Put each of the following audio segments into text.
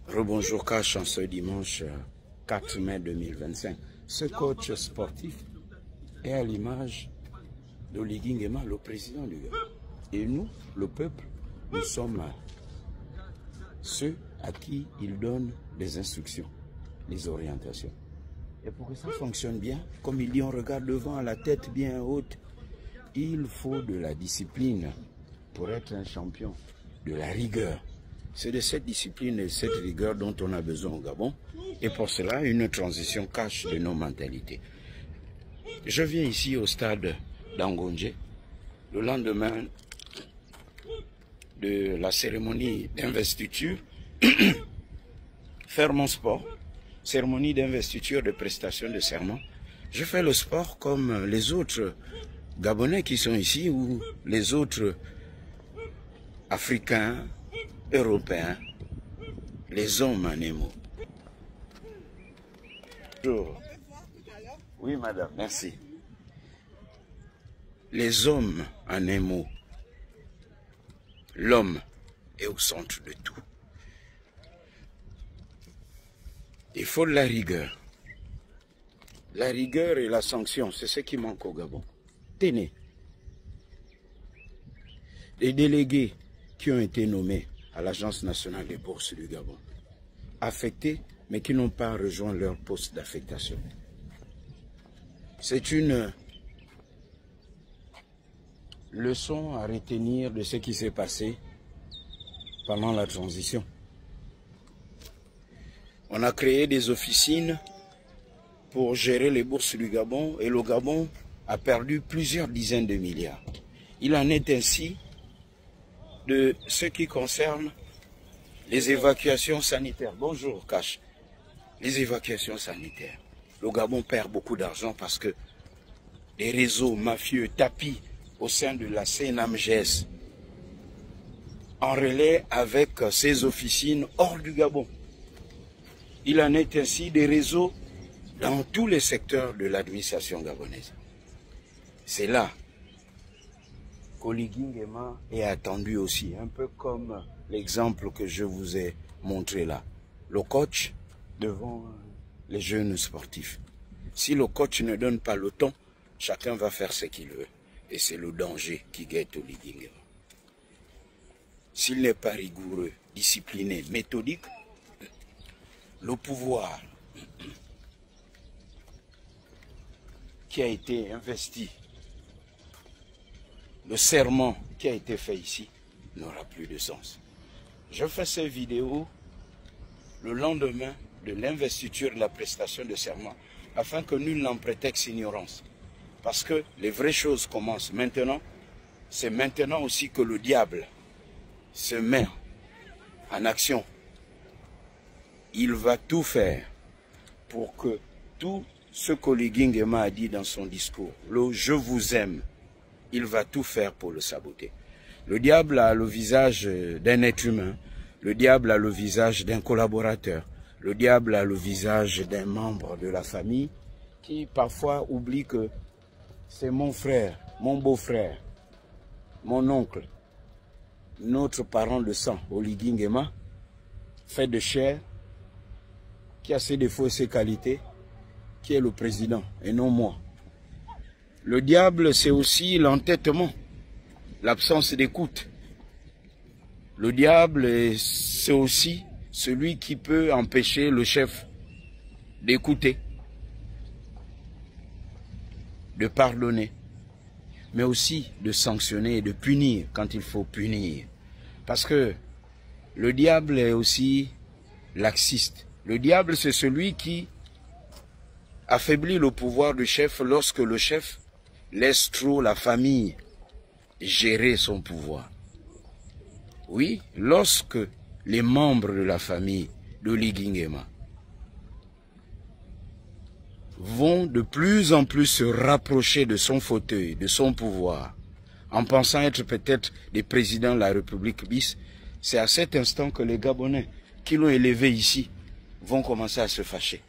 Rebonjour Cash en ce dimanche 4 mai 2025. Ce coach sportif est à l'image d'Oligui Nguema, le président du Gabon. Et nous, le peuple, nous sommes ceux à qui il donne des instructions, les orientations. Et pour que ça fonctionne bien, comme il dit, on regarde devant, la tête bien haute, il faut de la discipline pour être un champion, de la rigueur. C'est de cette discipline et de cette rigueur dont on a besoin au Gabon. Et pour cela, une transition cache de nos mentalités. Je viens ici au stade d'Angonje, le lendemain de la cérémonie d'investiture, faire mon sport, cérémonie d'investiture de prestation de serment. Je fais le sport comme les autres Gabonais qui sont ici ou les autres Africains, Européens, les hommes animaux. Bonjour. Oui, madame, merci. Les hommes animaux. L'homme est au centre de tout. Il faut de la rigueur. La rigueur et la sanction, c'est ce qui manque au Gabon. Tenez. Les délégués qui ont été nommés à l'Agence nationale des bourses du Gabon, affectés, mais qui n'ont pas rejoint leur poste d'affectation. C'est une leçon à retenir de ce qui s'est passé pendant la transition. On a créé des officines pour gérer les bourses du Gabon et le Gabon a perdu plusieurs dizaines de milliards. Il en est ainsi de ce qui concerne les évacuations sanitaires. Bonjour, Cash. Les évacuations sanitaires. Le Gabon perd beaucoup d'argent parce que les réseaux mafieux tapis au sein de la CNAMGS en relais avec ces officines hors du Gabon. Il en est ainsi des réseaux dans tous les secteurs de l'administration gabonaise. C'est là qu'Oligui Nguema est attendu aussi, un peu comme l'exemple que je vous ai montré là. Le coach devant les jeunes sportifs. Si le coach ne donne pas le ton, chacun va faire ce qu'il veut. Et c'est le danger qui guette Oligui Nguema. S'il n'est pas rigoureux, discipliné, méthodique, le pouvoir qui a été investi, le serment qui a été fait ici, n'aura plus de sens. Je fais ces vidéos le lendemain de l'investiture de la prestation de serment, afin que nul n'en prétexte ignorance. Parce que les vraies choses commencent maintenant. C'est maintenant aussi que le diable se met en action. Il va tout faire pour que tout ce qu'Oligui Nguema a dit dans son discours, le « je vous aime », il va tout faire pour le saboter. Le diable a le visage d'un être humain, le diable a le visage d'un collaborateur, le diable a le visage d'un membre de la famille qui parfois oublie que c'est mon frère, mon beau-frère, mon oncle, notre parent de sang, Oligui Nguema, fait de chair, qui a ses défauts et ses qualités, qui est le président et non moi. Le diable, c'est aussi l'entêtement, l'absence d'écoute. Le diable, c'est aussi celui qui peut empêcher le chef d'écouter, de pardonner, mais aussi de sanctionner et de punir quand il faut punir. Parce que le diable est aussi laxiste. Le diable, c'est celui qui affaiblit le pouvoir du chef lorsque le chef laisse trop la famille gérer son pouvoir. Oui, lorsque les membres de la famille d'Oligui Nguema vont de plus en plus se rapprocher de son fauteuil, de son pouvoir, en pensant être peut-être des présidents de la République bis, c'est à cet instant que les Gabonais qui l'ont élevé ici vont commencer à se fâcher.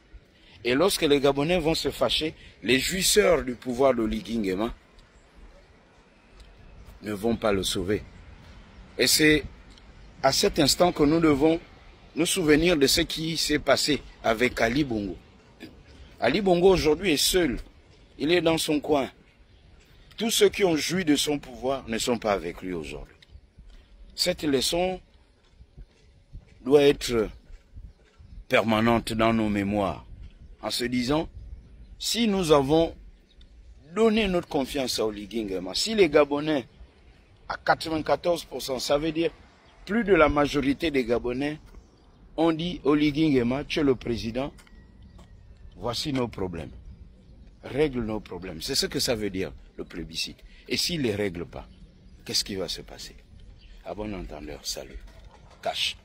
Et lorsque les Gabonais vont se fâcher, les jouisseurs du pouvoir d'Oligui Nguema ne vont pas le sauver. Et c'est à cet instant que nous devons nous souvenir de ce qui s'est passé avec Ali Bongo. Ali Bongo aujourd'hui est seul. Il est dans son coin. Tous ceux qui ont joui de son pouvoir ne sont pas avec lui aujourd'hui. Cette leçon doit être permanente dans nos mémoires, en se disant, si nous avons donné notre confiance à Oligui Nguema, si les Gabonais, à 94%, ça veut dire plus de la majorité des Gabonais ont dit, Oligui Nguema, tu es le président, voici nos problèmes. Règle nos problèmes. C'est ce que ça veut dire, le plébiscite. Et s'il ne les règle pas, qu'est-ce qui va se passer? À bon entendeur, salut. Cash.